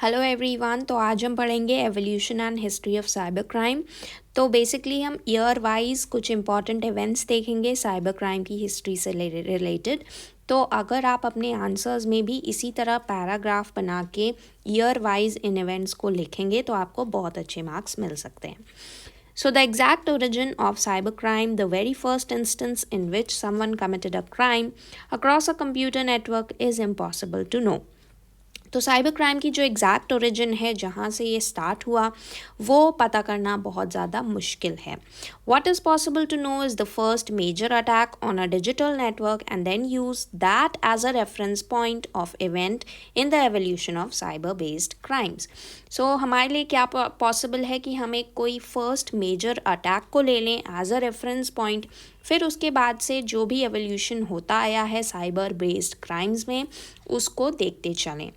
Hello everyone. तो आज हम पढ़ेंगे evolution and history of cyber crime. तो बेसिकली हम ईयर वाइज कुछ इंपॉर्टेंट इवेंट्स देखेंगे साइबर क्राइम की हिस्ट्री से रिलेटेड। तो अगर आप अपने आंसर्स में भी इसी तरह पैराग्राफ बना के ईयर वाइज इन इवेंट्स को लिखेंगे तो आपको बहुत अच्छे मार्क्स मिल सकते हैं। So, the exact origin of cybercrime, the very first instance in which someone committed a crime across a computer network, is impossible to know. तो साइबर क्राइम की जो एग्जैक्ट ओरिजिन है जहाँ से ये स्टार्ट हुआ वो पता करना बहुत ज़्यादा मुश्किल है। What is possible to know is the first major attack on a digital network and then use that as a reference point of event in the evolution of cyber based crimes. So हमारे लिए क्या possible है कि हम एक कोई first major attack को ले लें एज अ रेफरेंस पॉइंट, फिर उसके बाद से जो भी एवोल्यूशन होता आया है साइबर बेस्ड क्राइम्स में उसको देखते चलें।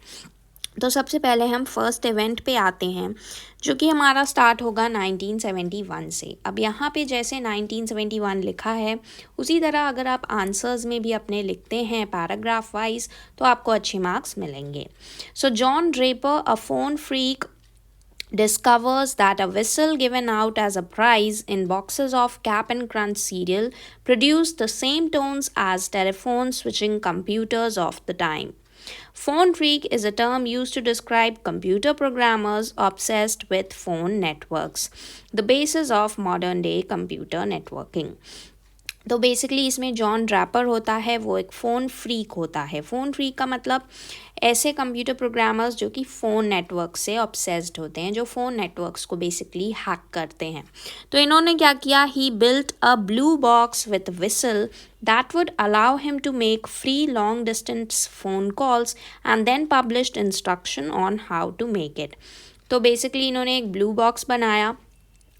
तो सबसे पहले हम फर्स्ट इवेंट पे आते हैं जो कि हमारा स्टार्ट होगा 1971 से। अब यहाँ पे जैसे 1971 लिखा है उसी तरह अगर आप आंसर्स में भी अपने लिखते हैं पैराग्राफ वाइज तो आपको अच्छे मार्क्स मिलेंगे। सो John Draper, a phone freak, discovers that a whistle given out as a prize in boxes of Cap and Crunch cereal produced the same tones as telephone switching computers of the time. Phone freak is a term used to describe computer programmers obsessed with phone networks, the basis of modern day computer networking. तो basically इसमें John Draper होता है, वो एक phone freak होता है। Phone freak का मतलब ऐसे कंप्यूटर प्रोग्रामर्स जो कि फ़ोन नेटवर्क से ऑब्सेस्ड होते हैं, जो फ़ोन नेटवर्क्स को बेसिकली हैक करते हैं। तो इन्होंने क्या किया, he built a blue box with whistle that would allow him to make free long distance phone calls and then published instruction on how to make it. तो basically इन्होंने एक ब्लू बॉक्स बनाया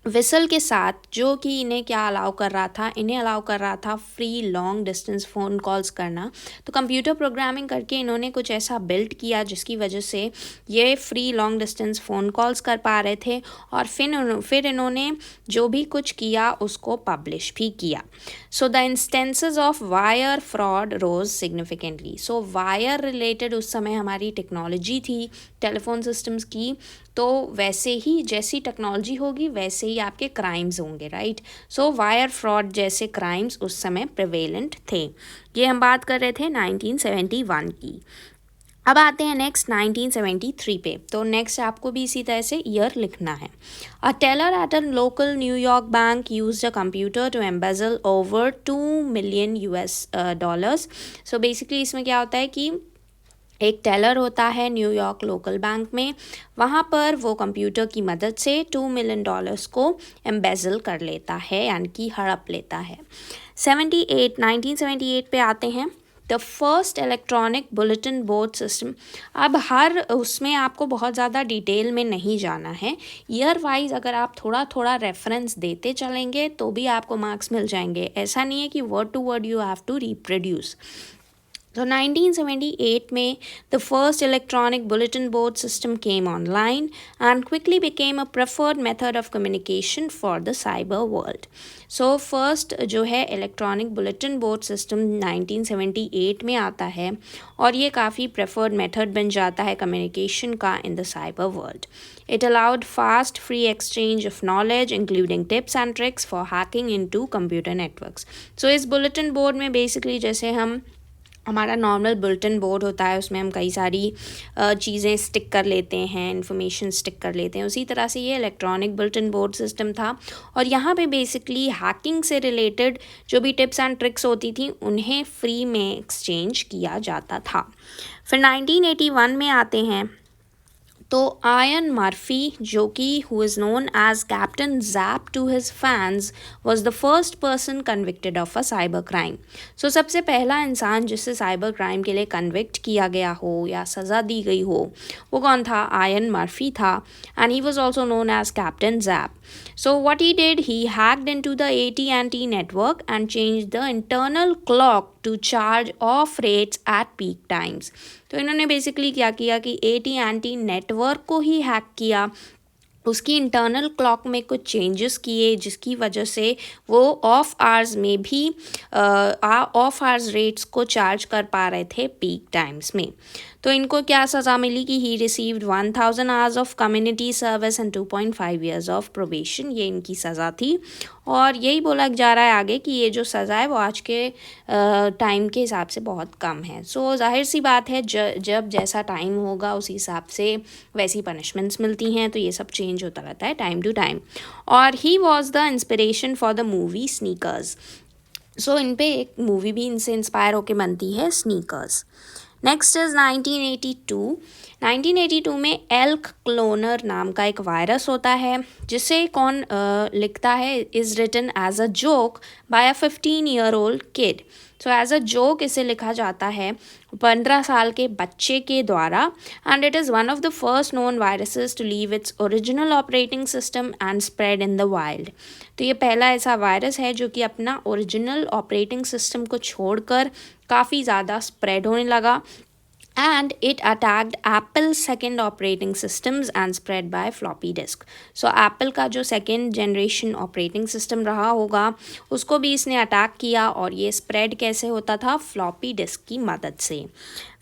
विसल के साथ जो कि इन्हें क्या अलाउ कर रहा था, इन्हें अलाउ कर रहा था free long distance phone calls करना। तो कंप्यूटर प्रोग्रामिंग करके इन्होंने कुछ ऐसा बिल्ड किया जिसकी वजह से ये free long distance phone calls कर पा रहे थे और फिर इन्होंने जो भी कुछ किया उसको पब्लिश भी किया। So the instances of wire fraud rose significantly. So wire related उस समय हमारी टेक्नोलॉजी थी टेलीफोन सिस्टम्स की, तो वैसे ही जैसी टेक्नोलॉजी होगी वैसे ही आपके क्राइम्स होंगे, राइट। सो वायर फ्रॉड जैसे क्राइम्स उस समय प्रिवेलेंट थे। ये हम बात कर रहे थे 1971 की। अब आते हैं नेक्स्ट 1973 पे। तो नेक्स्ट आपको भी इसी तरह से ईयर लिखना है। A teller at a local New York bank used a computer to embezzle over 2 million US dollars. So basically इसमें क्या होता है कि एक टेलर होता है न्यूयॉर्क लोकल बैंक में, वहाँ पर वो कंप्यूटर की मदद से 2 मिलियन डॉलर्स को एम्बेजल कर लेता है, यानी कि हड़प लेता है। 1978 पे आते हैं। The first electronic bulletin board system. अब हर उसमें आपको बहुत ज़्यादा डिटेल में नहीं जाना है, ईयर वाइज अगर आप थोड़ा थोड़ा रेफरेंस देते चलेंगे तो भी आपको मार्क्स मिल जाएंगे। ऐसा नहीं है कि word to word you have to reproduce. So 1978 में the first electronic bulletin board system came online and quickly became a preferred method of communication for the cyber world. So first जो है electronic bulletin board system 1978 में आता है और ये काफ़ी preferred method बन जाता है communication का in the cyber world. It allowed fast, free exchange of knowledge, including tips and tricks for hacking into computer networks. So इस bulletin board में basically जैसे हमारा नॉर्मल बुलेटिन बोर्ड होता है उसमें हम कई सारी चीज़ें स्टिक कर लेते हैं, इन्फॉर्मेशन स्टिक कर लेते हैं, उसी तरह से ये इलेक्ट्रॉनिक बुलेटिन बोर्ड सिस्टम था और यहाँ पे बेसिकली हैकिंग से रिलेटेड जो भी टिप्स एंड ट्रिक्स होती थी उन्हें फ्री में एक्सचेंज किया जाता था। फिर 1981 में आते हैं। तो आयन मर्फी जो कि who is known as Captain Zap to his fans was the first person convicted of a cyber crime. So सबसे पहला इंसान जिसे साइबर क्राइम के लिए कन्विक्ट किया गया हो या सज़ा दी गई हो वो कौन था, आयन मर्फी था and he was also known as Captain Zap. So what he did, he hacked into the AT&T network and changed the internal clock to charge off rates at peak times. तो इन्होंने basically क्या किया कि AT&T network को ही hack किया उसकी internal clock में कुछ चेंजेस किए, जिसकी वजह से वो ऑफ आवर्स में भी ऑफ आवर्स रेट्स को चार्ज कर पा रहे थे पीक टाइम्स में। तो इनको क्या सज़ा मिली कि he received 1000 hours of community service and 2.5 years of probation, ये इनकी सज़ा थी। और यही बोला जा रहा है आगे कि ये जो सज़ा है वो आज के टाइम के हिसाब से बहुत कम है। सो जाहिर सी बात है, जब जैसा टाइम होगा उसी हिसाब से वैसी पनिशमेंट्स मिलती हैं, तो ये सब चेंज होता रहता है टाइम टू टाइम। और he was the inspiration for the movie Sneakers. So इन पे एक मूवी भी इनसे इंस्पायर होके बनती है, स्नीकर्स। Next is 1982। 1982 में एल्क क्लोनर नाम का एक वायरस होता है, जिसे कौन लिखता है, is written as a joke by a 15-year-old kid. So as a joke इसे लिखा जाता है 15 साल के बच्चे के द्वारा, and it is one of the first known viruses to leave its original operating system and spread in the wild. तो ये पहला ऐसा वायरस है जो कि अपना ओरिजिनल ऑपरेटिंग सिस्टम को छोड़कर काफ़ी ज़्यादा स्प्रेड होने लगा, and it attacked Apple's second operating systems and spread by floppy disk. So Apple का जो second generation operating system रहा होगा उसको भी इसने अटैक किया, और ये स्प्रेड कैसे होता था, फ्लॉपी डिस्क की मदद से।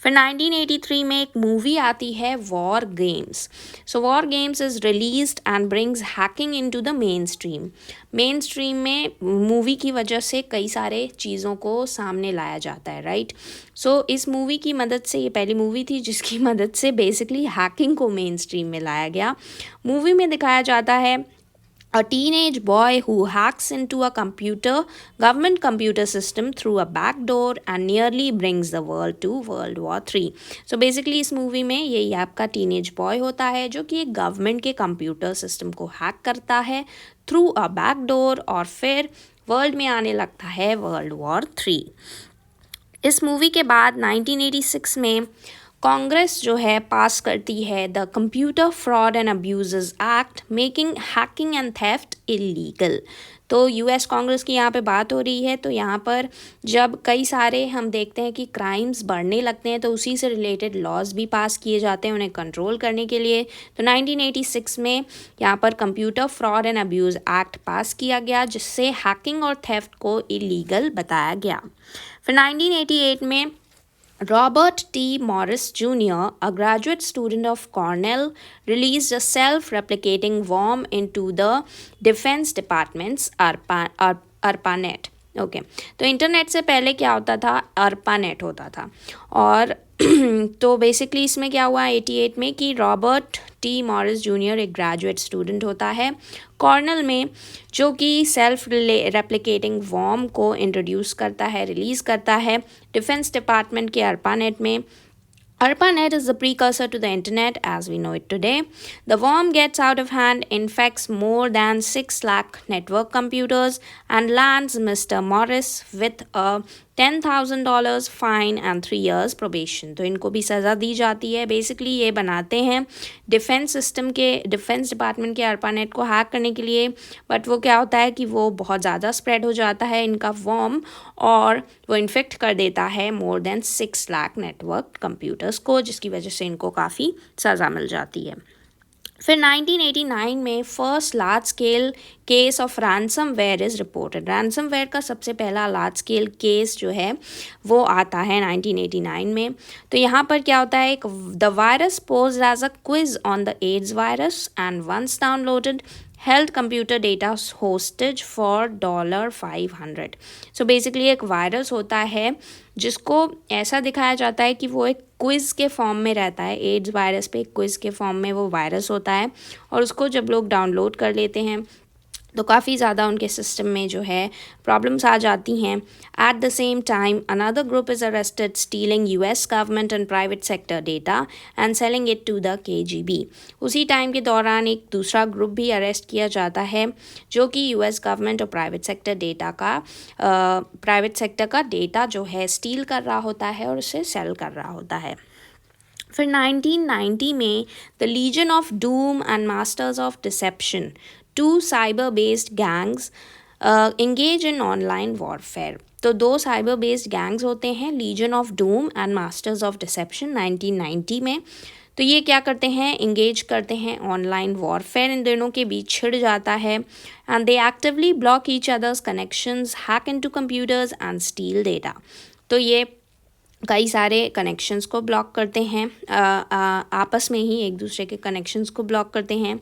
फिर 1983 में एक मूवी आती है, war games. So war games is released and brings hacking into the main stream. Main stream में मूवी की वजह से कई सारे चीज़ों को सामने लाया जाता है, राइट। सो इस मूवी की मदद से, ये पहली मूवी थी जिसकी मदद से बेसिकली हैकिंग को मेन स्ट्रीम में लाया गया। मूवी में दिखाया जाता है a teenage boy who hacks into a government computer system through a back door and nearly brings the world to World War III. So basically इस मूवी में यही आपका टीनेज बॉय होता है जो कि एक गवर्नमेंट के कंप्यूटर सिस्टम को हैक करता है थ्रू अ बैक डोर, और फिर वर्ल्ड में आने लगता है वर्ल्ड वॉर 3। इस मूवी के बाद 1986 में कांग्रेस जो है पास करती है the computer fraud and abuses act, making hacking and theft illegal. तो यूएस कांग्रेस की यहाँ पे बात हो रही है। तो यहाँ पर जब कई सारे हम देखते हैं कि क्राइम्स बढ़ने लगते हैं, तो उसी से रिलेटेड लॉज भी पास किए जाते हैं उन्हें कंट्रोल करने के लिए। तो 1986 में यहाँ पर computer fraud and abuse act पास किया गया, जिससे हैकिंग और थेफ्ट को इलीगल बताया गया। फिर 1988 में Robert T. Morris Jr., a graduate student of Cornell, released a self-replicating worm into the Defense Department's ARPANET. Okay, तो इंटरनेट से पहले क्या होता था, ARPANET होता था। और तो बेसिकली इसमें क्या हुआ 88 में कि रॉबर्ट टी मॉरिस जूनियर एक ग्रेजुएट स्टूडेंट होता है कॉर्नल में, जो कि सेल्फ रेप्लिकेटिंग वॉर्म को इंट्रोड्यूस करता है, रिलीज़ करता है डिफेंस डिपार्टमेंट के ARPANET में। ARPANET is the precursor to the internet as we know it today. The worm gets out of hand, infects more than 6 lakh network computers, and lands Mr. Morris with a $10,000 fine and 3 years probation। तो इनको भी सज़ा दी जाती है। Basically ये बनाते हैं defence system के, डिफेंस डिपार्टमेंट के ARPANET को हैक करने के लिए, बट वो क्या होता है कि वो बहुत ज़्यादा स्प्रेड हो जाता है इनका वॉर्म, और वो इन्फेक्ट कर देता है more than 6 lakh network computers को, जिसकी वजह से इनको काफ़ी सज़ा मिल जाती है। फिर 1989 में first large scale case of ransomware is reported. Ransomware का सबसे पहला लार्ज स्केल केस जो है वो आता है 1989 में। तो यहाँ पर क्या होता है, the virus posed as a quiz on the AIDS virus and once downloaded held computer data hostage for $500। So basically एक वायरस होता है जिसको ऐसा दिखाया जाता है कि वो एक क्विज़ के फॉर्म में रहता है। एड्स वायरस पे एक क्विज़ के फॉर्म में वो वायरस होता है, और उसको जब लोग डाउनलोड कर लेते हैं तो काफ़ी ज़्यादा उनके सिस्टम में जो है प्रॉब्लम्स आ जाती हैं। At the same time another group is arrested stealing US government and private sector data and selling it to the KGB। उसी टाइम के दौरान एक दूसरा ग्रुप भी अरेस्ट किया जाता है जो कि यूएस गवर्नमेंट और प्राइवेट सेक्टर का डेटा जो है स्टील कर रहा होता है और उसे सेल कर रहा होता है। फिर 1990 में the Legion of Doom and Masters of Deception, two cyber-based gangs engage in online warfare। तो 2 cyber-based gangs होते हैं, Legion of Doom and Masters of Deception 1990 में। तो ये क्या करते हैं, इंगेज करते हैं ऑनलाइन वॉरफेयर, इन दोनों के बीच छिड़ जाता है। And they actively block each others connections, hack into computers and steel data. तो ये कई सारे कनेक्शंस को ब्लॉक करते हैं, आपस में ही एक दूसरे के कनेक्शंस को ब्लॉक करते हैं,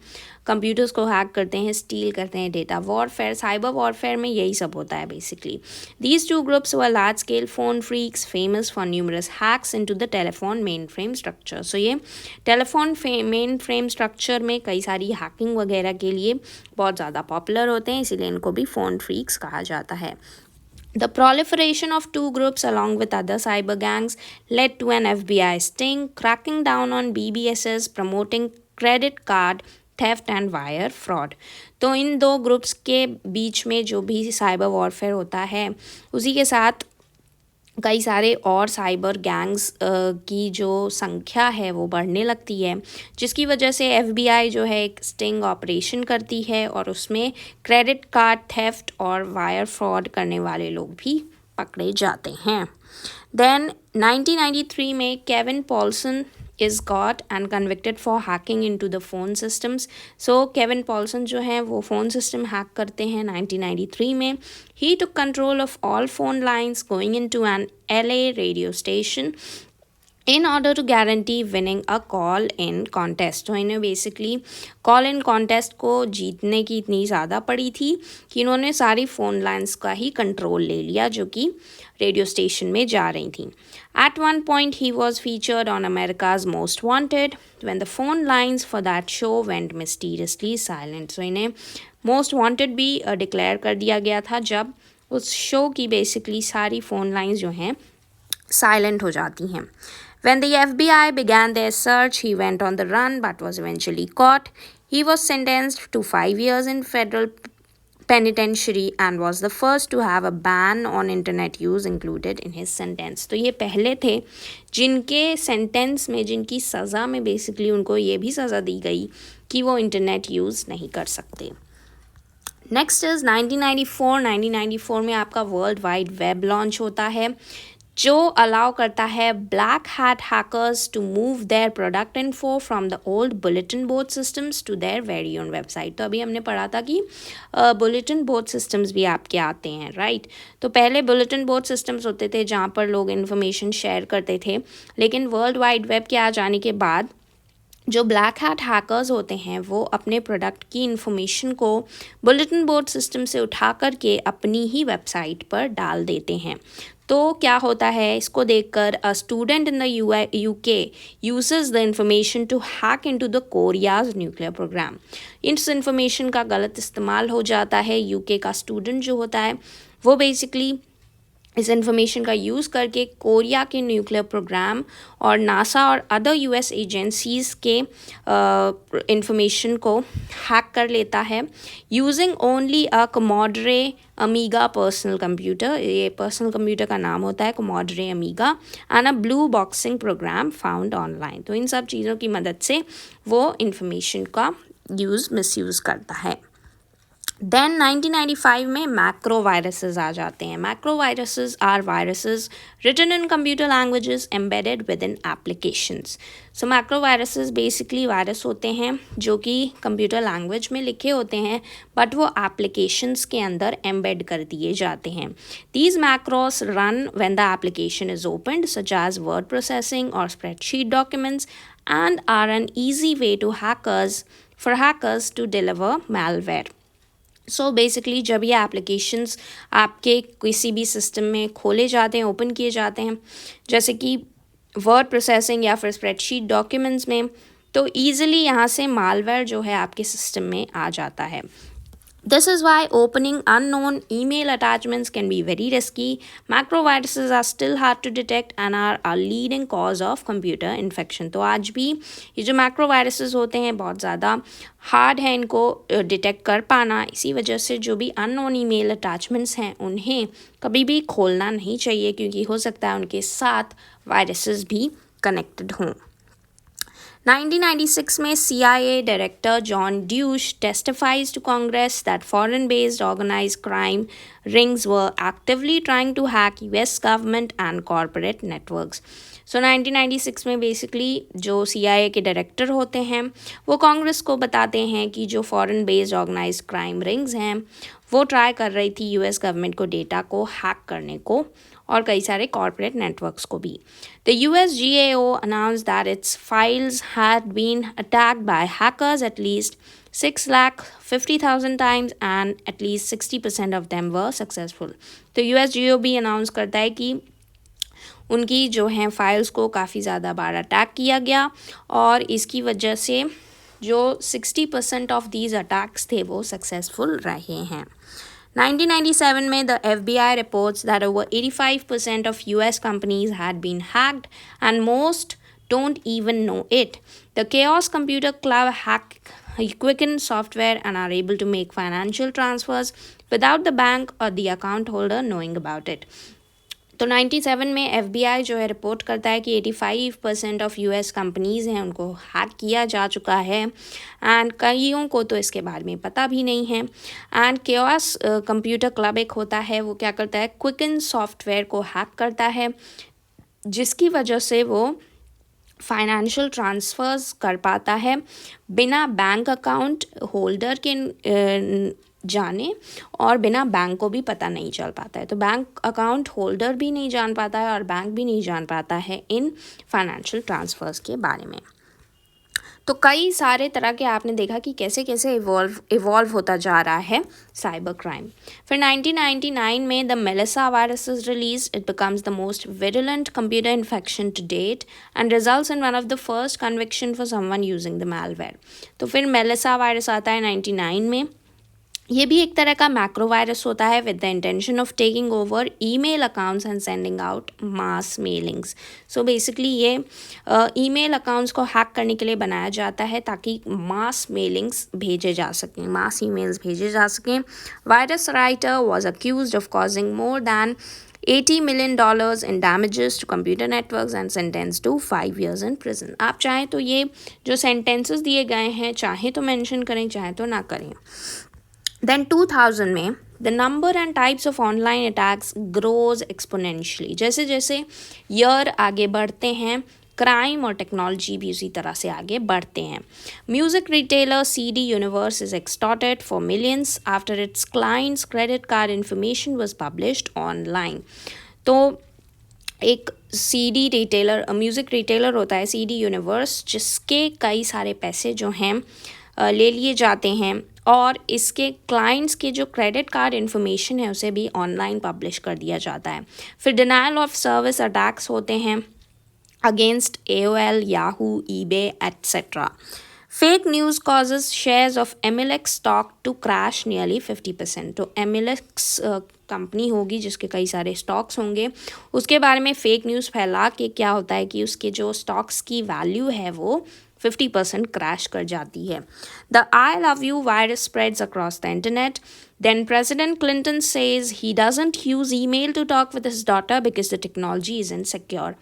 कंप्यूटर्स को हैक करते हैं, स्टील करते हैं डेटा। वॉरफेयर, साइबर वॉरफेयर में यही सब होता है basically. These two groups were large scale phone phreaks famous for numerous hacks into the telephone main frame structure. So ये टेलीफोन मेन फ्रेम स्ट्रक्चर में कई सारी हैकिंग वगैरह के लिए बहुत ज़्यादा पॉपुलर होते हैं, इसीलिए इनको भी फोन फ्रीक्स कहा जाता है। The proliferation of two groups along with other cyber gangs led to an FBI sting, cracking down on BBSs, promoting credit card theft and wire fraud. तो इन दो ग्रुप्स के बीच में जो भी साइबर वॉरफेयर होता है, उसी के साथ कई सारे और साइबर गैंग्स की जो संख्या है वो बढ़ने लगती है, जिसकी वजह से FBI जो है एक स्टिंग ऑपरेशन करती है और उसमें क्रेडिट कार्ड थेफ्ट और वायर फ्रॉड करने वाले लोग भी पकड़े जाते हैं। देन 1993 में Kevin Poulsen is caught and convicted for hacking into the phone systems. So Kevin Poulsen जो है वो फ़ोन सिस्टम हैक करते हैं 1993 में। He took control of all phone lines going into an LA radio station in order to guarantee winning a call in contest. तो इन्हें basically call in contest को जीतने की इतनी ज़्यादा पड़ी थी कि इन्होंने सारी फ़ोन लाइन्स का ही कंट्रोल ले लिया जो कि रेडियो स्टेशन में जा रही थी। At one point he was featured on America's Most Wanted when the phone lines for that show went mysteriously silent. So इन्हें मोस्ट वांटेड भी डिक्लेयर कर दिया गया था जब उस शो की बेसिकली सारी फ़ोन लाइन्स जो हैं साइलेंट हो जाती हैं। When the FBI began their search, he went on the run but was eventually caught. He was sentenced to 5 years in federal penitentiary and was the first to have a ban on internet use included in his sentence. तो ये पहले थे जिनके sentence में, जिनकी सज़ा में basically उनको ये भी सज़ा दी गई कि वो इंटरनेट यूज़ नहीं कर सकते। नेक्स्ट इज़ 1994 में आपका वर्ल्ड वाइड वेब लॉन्च होता है जो अलाउ करता है black hat hackers to move their product info from the old bulletin board systems to their very own website. तो अभी हमने पढ़ा था कि बुलेटिन बोर्ड सिस्टम्स भी आपके आते हैं, राइट। तो पहले बुलेटिन बोर्ड सिस्टम्स होते थे जहाँ पर लोग इन्फॉर्मेशन शेयर करते थे, लेकिन वर्ल्ड वाइड वेब के आ जाने के बाद जो ब्लैक हैट हैकर्स होते हैं वो अपने प्रोडक्ट की इन्फॉर्मेशन को बुलेटिन बोर्ड सिस्टम से उठा करके अपनी ही वेबसाइट पर डाल देते हैं। तो क्या होता है, इसको देखकर a student in the UK uses the information to hack into the Korea's nuclear program. इस इंफॉर्मेशन का गलत इस्तेमाल हो जाता है। UK का स्टूडेंट जो होता है वो बेसिकली इस इंफॉर्मेशन का यूज़ करके कोरिया के न्यूक्लियर प्रोग्राम और नासा और अदर US एजेंसीज़ के इंफॉर्मेशन को हैक कर लेता है using only a Commodore Amiga personal computer. ये पर्सनल कंप्यूटर का नाम होता है Commodore Amiga and a blue boxing programme found online. तो इन सब चीज़ों की मदद से वो इंफॉर्मेशन का मिसयूज़ करता है। देन 1995 में मैक्रो वायरसेस आ जाते हैं। Macro viruses are viruses written in computer languages embedded with in applications. So macro viruses basically virus होते हैं जो कि कंप्यूटर लैंग्वेज में लिखे होते हैं बट वो एप्लीकेशंस के अंदर एम्बेड कर दिए जाते हैं। These macros run when the application is opened such as word processing और spreadsheet documents and are an easy way to hackers to deliver malware। So basically जब ये एप्लीकेशंस आपके किसी भी सिस्टम में खोले जाते हैं, ओपन किए जाते हैं, जैसे कि वर्ड प्रोसेसिंग या फिर स्प्रेडशीट डॉक्यूमेंट्स में, तो ईजिली यहाँ से मालवेयर जो है आपके सिस्टम में आ जाता है। This is why opening unknown email attachments can be very risky. Macroviruses are still hard to detect and are a leading cause of computer infection. तो आज भी ये जो macroviruses होते हैं बहुत ज़्यादा हार्ड है इनको डिटेक्ट कर पाना। इसी वजह से जो भी unknown email attachments हैं उन्हें कभी भी खोलना नहीं चाहिए क्योंकि हो सकता है उनके साथ वायरसेस भी कनेक्टेड हों। 1996 में CIA Director John Deutsch testifies to Congress that foreign-based organized crime rings were actively trying to hack US government and corporate networks. सो 1996 में बेसिकली जो CIA के डायरेक्टर होते हैं वो कांग्रेस को बताते हैं कि जो foreign based organized crime rings हैं वो ट्राई कर रही थी US गवर्नमेंट को डेटा को हैक करने को और कई सारे कॉर्पोरेट नेटवर्क्स को भी. The US GAO announced that its files had been attacked by hackers at least 6,50,000 times and at least 60% of them were successful. तो US GAO भी अनाउंस करता है कि उनकी जो हैं फाइल्स को काफ़ी ज़्यादा बार अटैक किया गया और इसकी वजह से जो 60% ऑफ दीज अटैक्स थे वो सक्सेसफुल रहे हैं. 1997 में the FBI reports that over 85% of US companies had been hacked and most don't even know it. The Chaos Computer Club hack Quicken software and are able to make financial transfers without the bank or the account holder knowing about it. तो 97 में FBI जो है report करता है कि 85% of US companies हैं उनको hack किया जा चुका है एंड कईयों को तो इसके बारे में पता भी नहीं है. एंड केओस कंप्यूटर क्लब एक होता है वो क्या करता है क्विकन सॉफ्टवेयर को हैक करता है जिसकी वजह से वो फाइनेंशियल ट्रांसफ़र्स कर पाता है बिना बैंक अकाउंट होल्डर के जाने और बिना बैंक को भी पता नहीं चल पाता है. तो बैंक अकाउंट होल्डर भी नहीं जान पाता है और बैंक भी नहीं जान पाता है इन फाइनेंशियल ट्रांसफ़र्स के बारे में. तो कई सारे तरह के आपने देखा कि कैसे कैसे इवॉल्व होता जा रहा है साइबर क्राइम. फिर 1999 में the Melissa virus is release. It becomes the most virulent computer infection to date and results in one of the first conviction for someone using the malware. तो फिर मेलिसा वायरस आता है 99 में. ये भी एक तरह का मैक्रो वायरस होता है with the intention of taking over email accounts and sending out mass mailings. So basically ये ईमेल अकाउंट्स को हैक करने के लिए बनाया जाता है ताकि मास मेलिंग्स भेजे जा सकें, मास ईमेल्स भेजे जा सकें. Virus writer was accused of causing more than $80 million in damages to computer networks and sentenced to 5 years in prison. आप चाहें तो ये जो सेंटेंसेस दिए गए हैं चाहे तो मेंशन करें चाहे तो ना करें. Then 2000 में the number and types of online attacks grows exponentially. जैसे जैसे ईयर आगे बढ़ते हैं क्राइम और टेक्नोलॉजी भी उसी तरह से आगे बढ़ते हैं. Music retailer CD Universe is extorted for millions after its clients' credit card information was published online. तो एक CD रिटेलर म्यूज़िक रिटेलर होता है CD Universe जिसके कई सारे पैसे जो हैं ले लिए जाते हैं और इसके क्लाइंट्स के जो क्रेडिट कार्ड इन्फॉर्मेशन है उसे भी ऑनलाइन पब्लिश कर दिया जाता है. फिर डिनायल ऑफ सर्विस अटैक्स होते हैं against AOL, Yahoo, eBay, etc. Fake news causes shares of MLX stock to crash nearly 50%. तो MLX कंपनी होगी जिसके कई सारे स्टॉक्स होंगे, उसके बारे में फेक न्यूज़ फैला के क्या होता है कि उसके जो स्टॉक्स की वैल्यू है वो 50% क्रैश कर जाती है. The I love you virus spreads across the internet. Then President Clinton says he doesn't use email to talk with his daughter because the technology is insecure.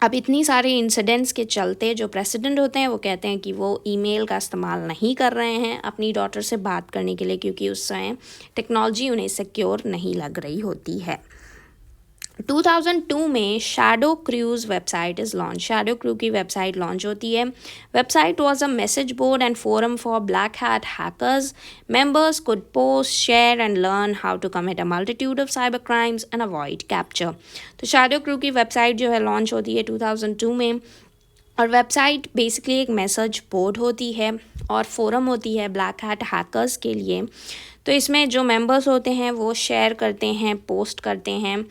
अब इतनी सारे इंसिडेंट्स के चलते जो प्रेसिडेंट होते हैं वो कहते हैं कि वो ईमेल का इस्तेमाल नहीं कर रहे हैं अपनी डॉटर से बात करने के लिए क्योंकि उस समय टेक्नोलॉजी उन्हें सिक्योर नहीं लग रही होती है. 2002 में Shadow Crew's website is launch. Shadow Crew की वेबसाइट लॉन्च होती है. Website was a message board and forum for black hat hackers. Members could post, share and learn how to commit a multitude of cyber crimes and avoid capture. तो Shadow Crew की website जो है launch होती है 2002 में और website basically एक message board होती है और फोरम होती है ब्लैक हैट हैकर्स के लिए. तो इसमें जो मेंबर्स होते हैं वो शेयर करते हैं, पोस्ट करते हैं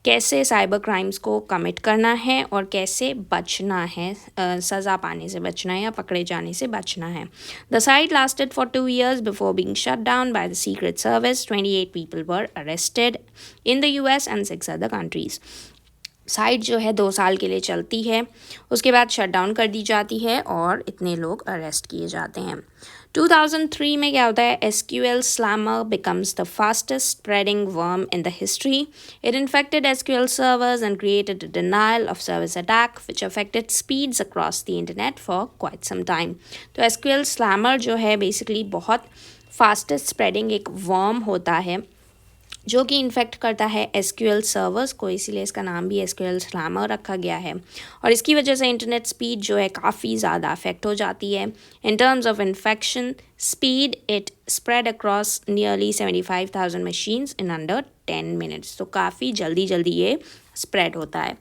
कैसे साइबर क्राइम्स को कमिट करना है और कैसे बचना है, सज़ा पाने से बचना है या पकड़े जाने से बचना है. The site lasted for 2 years before being shut down by the secret service. 28 people were arrested in the US and 6 other countries. Site जो है 2 साल के लिए चलती है, उसके बाद शट डाउन कर दी जाती है और इतने लोग अरेस्ट किए जाते हैं. 2003 में क्या होता है, SQL Slammer becomes the fastest spreading worm in the history. It infected SQL servers and created a denial of service attack which affected speeds across the internet for quite some time. तो SQL Slammer जो है basically बहुत fastest spreading एक worm होता है जो कि infect करता है SQL सर्वर्स को, इसीलिए इसका नाम भी SQL स्लैमर रखा गया है। और इसकी वजह से इंटरनेट स्पीड जो है काफ़ी ज़्यादा अफेक्ट हो जाती है। In terms of infection speed it spread across nearly 75,000 machines in under 10 minutes. तो काफ़ी जल्दी जल्दी ये स्प्रेड होता है।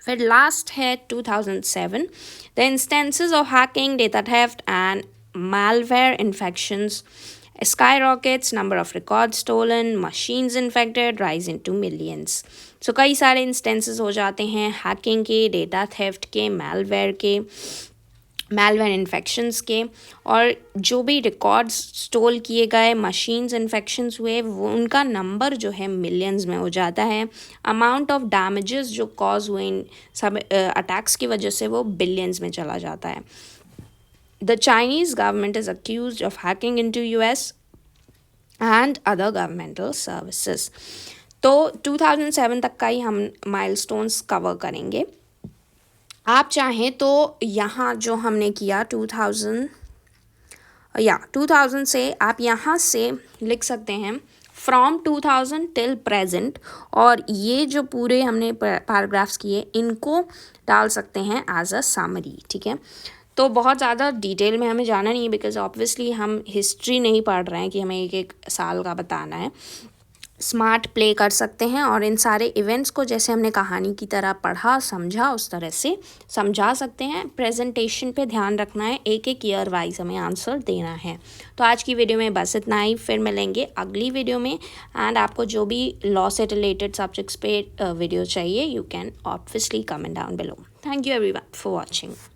फिर लास्ट है 2007, the instances of hacking, data theft and malware infections skyrockets, number of records stolen, machines infected rise into millions। So कई सारे इंस्टेंसेस हो जाते हैं हैकिंग के, डेटा थेफ्ट के, malware इन्फेक्शंस के, और जो भी रिकॉर्ड्स स्टोल किए गए, मशीन्स इन्फेक्शंस हुए, वो उनका नंबर जो है मिलियंस में हो जाता है। अमाउंट ऑफ डैमेजेस जो कॉज हुए इन सब अटैक्स की वजह से वो बिलियंस में चला जाता है। The Chinese government is accused of hacking into US and other governmental services। तो 2007 तक का ही हम माइलस्टोन्स कवर करेंगे। आप चाहें तो यहाँ जो हमने किया 2000 से आप यहाँ से लिख सकते हैं फ्रॉम 2000 टिल प्रेजेंट, और ये जो पूरे हमने पैराग्राफ्स किए इनको डाल सकते हैं एज अ समरी। ठीक है, तो बहुत ज़्यादा डिटेल में हमें जाना नहीं है, बिकॉज ऑब्वियसली हम हिस्ट्री नहीं पढ़ रहे हैं कि हमें एक एक साल का बताना है। स्मार्ट प्ले कर सकते हैं और इन सारे इवेंट्स को जैसे हमने कहानी की तरह पढ़ा समझा उस तरह से समझा सकते हैं। प्रेजेंटेशन पे ध्यान रखना है, एक एक ईयर वाइज हमें आंसर देना है। तो आज की वीडियो में बस इतना ही, फिर मिलेंगे अगली वीडियो में। एंड आपको जो भी लॉ से रिलेटेड सब्जेक्ट्स पे वीडियो चाहिए, you can obviously comment down below. Thank you everyone for watching.